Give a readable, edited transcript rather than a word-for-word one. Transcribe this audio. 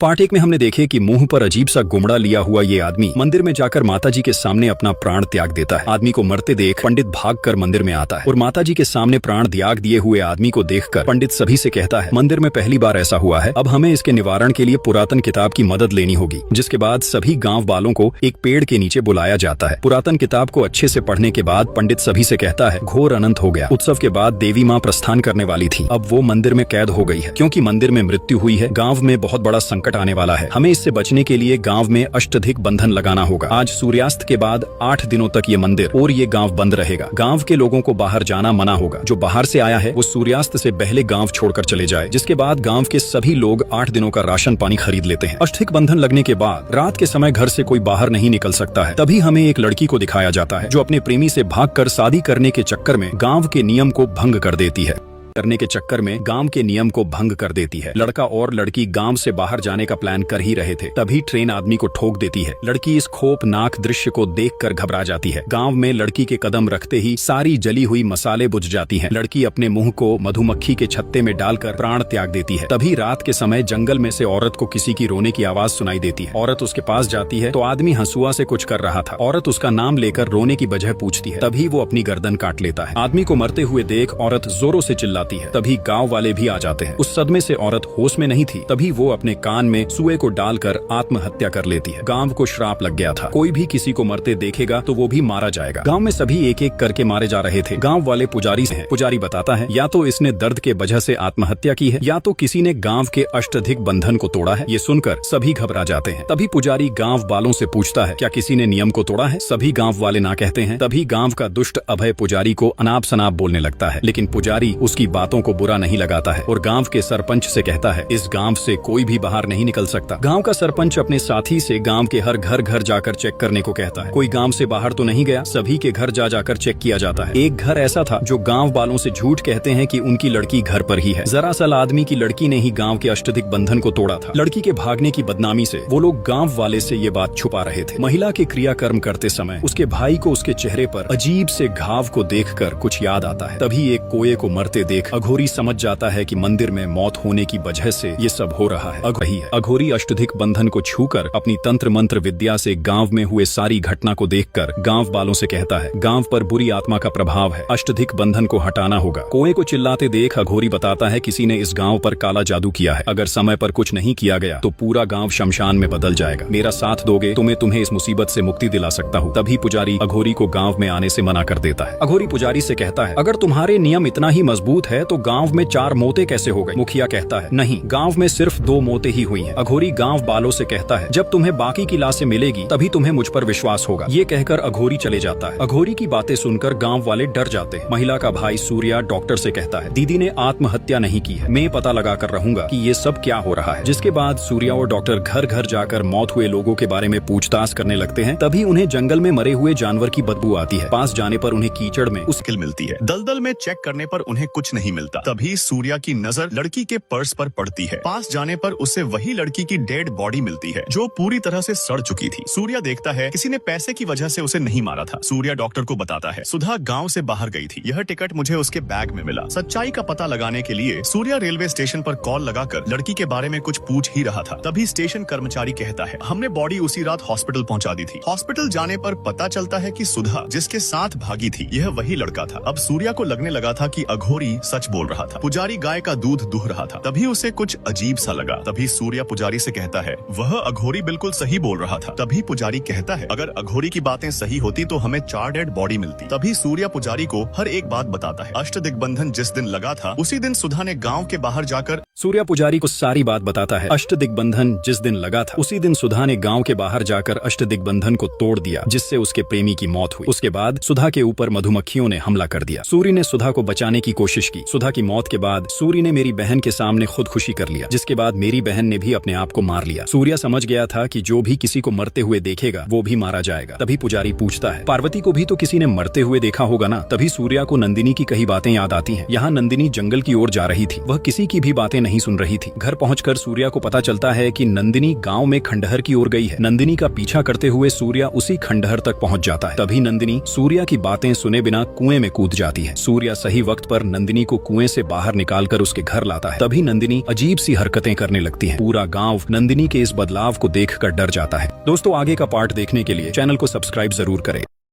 Part 1 में हमने देखे कि मुंह पर अजीब सा गुमड़ा लिया हुआ ये आदमी मंदिर में जाकर माताजी के सामने अपना प्राण त्याग देता है। आदमी को मरते देख पंडित भागकर मंदिर में आता है और माताजी के सामने प्राण त्याग दिए हुए आदमी को देखकर पंडित सभी से कहता है, मंदिर में पहली बार ऐसा हुआ है, अब हमें इसके निवारण के लिए पुरातन किताब की मदद लेनी होगी। जिसके बाद सभी गाँव वालों को एक पेड़ के नीचे बुलाया जाता है। पुरातन किताब को अच्छे से पढ़ने के बाद पंडित सभी से कहता है, घोर अनंत हो गया। उत्सव के बाद देवी माँ प्रस्थान करने वाली थी, अब वो मंदिर में कैद हो गई है क्योंकि मंदिर में मृत्यु हुई है। गाँव में बहुत बड़ा संकट आने वाला है, हमें इससे बचने के लिए गांव में अष्टधिक बंधन लगाना होगा। आज सूर्यास्त के बाद 8 दिनों तक ये मंदिर और ये गांव बंद रहेगा। गांव के लोगों को बाहर जाना मना होगा। जो बाहर से आया है वो सूर्यास्त से पहले गांव छोड़कर चले जाए। जिसके बाद गांव के सभी लोग 8 दिनों का राशन पानी खरीद लेते हैं। अष्टधिक बंधन लगने के बाद रात के समय घर से कोई बाहर नहीं निकल सकता है। तभी हमें एक लड़की को दिखाया जाता है जो अपने प्रेमी से भागकर शादी करने के चक्कर में गाँव के नियम को भंग कर देती है। लड़का और लड़की गांव से बाहर जाने का प्लान कर ही रहे थे, तभी ट्रेन आदमी को ठोक देती है। लड़की इस खौफनाक दृश्य को देखकर घबरा जाती है। गांव में लड़की के कदम रखते ही सारी जली हुई मसाले बुझ जाती हैं। लड़की अपने मुंह को मधुमक्खी के छत्ते में डालकर प्राण त्याग देती है। तभी रात के समय जंगल में से औरत को किसी की रोने की आवाज सुनाई देती है। औरत उसके पास जाती है तो आदमी हंसुआ से कुछ कर रहा था। औरत उसका नाम लेकर रोने की वजह पूछती है, तभी वो अपनी गर्दन काट लेता है। आदमी को मरते हुए देख औरत जोरों से चिल्लाती है। तभी गांव वाले भी आ जाते हैं। उस सदमे से औरत होश में नहीं थी। तभी वो अपने कान में सुए को डालकर आत्महत्या कर लेती है। गांव को श्राप लग गया था, कोई भी किसी को मरते देखेगा तो वो भी मारा जाएगा। गांव में सभी एक एक करके मारे जा रहे थे। गांव वाले पुजारी से हैं। पुजारी बताता है, या तो इसने दर्द के वजह से आत्महत्या की है या तो किसी ने गांव के अष्टधिक बंधन को तोड़ा है। ये सुनकर सभी घबरा जाते हैं। तभी पुजारी गांव वालों से पूछता है, क्या किसी ने नियम को तोड़ा है? सभी गांव वाले ना कहते हैं। तभी गांव का दुष्ट अभय पुजारी को अनाप शनाप बोलने लगता है, लेकिन पुजारी उसकी बातों को बुरा नहीं लगाता है और गांव के सरपंच से कहता है, इस गांव से कोई भी बाहर नहीं निकल सकता। गांव का सरपंच अपने साथी से गांव के हर घर जाकर चेक करने को कहता है। कोई गांव से बाहर तो नहीं गया? सभी के घर जाकर चेक किया जाता है। एक घर ऐसा था जो गांव वालों से झूठ कहते हैं कि उनकी लड़की घर पर ही है। दरअसल आदमी की लड़की ने ही गांव के अष्टधिक बंधन को तोड़ा था। लड़की के भागने की बदनामी से वो लोग गाँव वाले से ये बात छुपा रहे थे। महिला के क्रियाकर्म करते समय उसके भाई को उसके चेहरे पर अजीब से घाव को देखकर कुछ याद आता है। तभी एक कोये को मरते देख अघोरी समझ जाता है कि मंदिर में मौत होने की वजह से ये सब हो रहा है। अघोरी अष्टधिक बंधन को छूकर अपनी तंत्र मंत्र विद्या से गांव में हुए सारी घटना को देखकर गांव वालों से कहता है, गांव पर बुरी आत्मा का प्रभाव है, अष्टधिक बंधन को हटाना होगा। कोये को चिल्लाते देख अघोरी बताता है, किसी ने इस गांव पर काला जादू किया है। अगर समय पर कुछ नहीं किया गया तो पूरा गांव शमशान में बदल जाएगा। मेरा साथ दोगे तो मैं तुम्हें इस मुसीबत से मुक्ति दिला सकता हूँ। तभी पुजारी अघोरी को गाँव में आने से मना कर देता है। अघोरी पुजारी से कहता है, अगर तुम्हारे नियम इतना ही मजबूत है तो गाँव में 4 मौतें कैसे हो गई? मुखिया कहता है, नहीं, गांव में सिर्फ 2 मौतें ही हुई हैं। अघोरी गांव वालों से कहता है, जब तुम्हें बाकी की लाशें मिलेगी तभी तुम्हें मुझ पर विश्वास होगा। ये कहकर अघोरी चले जाता है। अघोरी की बातें सुनकर गांव वाले डर जाते हैं। महिला का भाई सूर्या डॉक्टर से कहता है, दीदी ने आत्महत्या नहीं की है, मैं पता लगा कर रहूंगा कि ये सब क्या हो रहा है। जिसके बाद सूर्या और डॉक्टर घर जाकर मौत हुए लोगों के बारे में पूछताछ करने लगते हैं। तभी उन्हें जंगल में मरे हुए जानवर की बदबू आती है। पास जाने पर उन्हें कीचड़ में मुश्किल मिलती है। दलदल में चेक करने पर उन्हें कुछ नहीं मिलता। तभी सूर्या की नजर लड़की के पर्स पर पड़ती है। पास जाने पर उसे वही लड़की की डेड बॉडी मिलती है जो पूरी तरह से सड़ चुकी थी। सूर्या देखता है किसी ने पैसे की वजह से उसे नहीं मारा था। सूर्या डॉक्टर को बताता है, सुधा गांव से बाहर गई थी, यह टिकट मुझे उसके बैग में मिला। सच्चाई का पता लगाने के लिए सूर्या रेलवे स्टेशन पर कॉल लगाकर लड़की के बारे में कुछ पूछ ही रहा था। तभी स्टेशन कर्मचारी कहता है, हमने बॉडी उसी रात हॉस्पिटल पहुंचा दी थी। हॉस्पिटल जाने पर पता चलता है कि सुधा जिसके साथ भागी थी यह वही लड़का था। अब सूर्या को लगने लगा था कि अघोरी सच बोल रहा था। पुजारी गाय का दूध दूह रहा था। तभी उसे कुछ अजीब सा लगा। तभी सूर्या पुजारी से कहता है, वह अघोरी बिल्कुल सही बोल रहा था। तभी पुजारी कहता है, अगर अघोरी की बातें सही होती तो हमें 4 डेड बॉडी मिलती। तभी सूर्या पुजारी को हर एक बात बताता है। अष्टदिग्बंधन जिस दिन लगा था उसी दिन सुधा ने गांव के बाहर जाकर सूर्या पुजारी को सारी बात बताता है। अष्टदिग्बंधन जिस दिन लगा था उसी दिन सुधा ने गांव के बाहर जाकर अष्टदिग्बंधन को तोड़ दिया, जिससे उसके प्रेमी की मौत हुई। उसके बाद सुधा के ऊपर मधुमक्खियों ने हमला कर दिया। सूर्य ने सुधा को बचाने की कोशिश की। सुधा की मौत के बाद सूर्य ने मेरी बहन के सामने खुदकुशी कर लिया, जिसके बाद मेरी बहन ने भी अपने आप को मार लिया। सूर्या समझ गया था कि जो भी किसी को मरते हुए देखेगा वो भी मारा जाएगा। तभी पुजारी पूछता है, पार्वती को भी तो किसी ने मरते हुए देखा होगा ना? तभी सूर्या को नंदिनी की कई बातें याद आती हैं। यहाँ नंदिनी जंगल की ओर जा रही थी, वह किसी की भी बातें नहीं सुन रही थी। घर पहुंचकर सूर्या को पता चलता है कि नंदिनी गांव में खंडहर की ओर गई है। नंदिनी का पीछा करते हुए सूर्या उसी खंडहर तक पहुंच जाता है। तभी नंदिनी सूर्या की बातें सुने बिना कुएं में कूद जाती है। सूर्या सही वक्त पर नंदिनी को कुएं से बाहर निकालकर उसके घर लाता है। तभी नंदिनी अजीब सी हरकतें करने लगती है। पूरा गाँव नंदिनी के इस बदलाव को देखकर डर जाता है। दोस्तों, आगे का पार्ट देखने के लिए चैनल को सब्सक्राइब जरूर करें।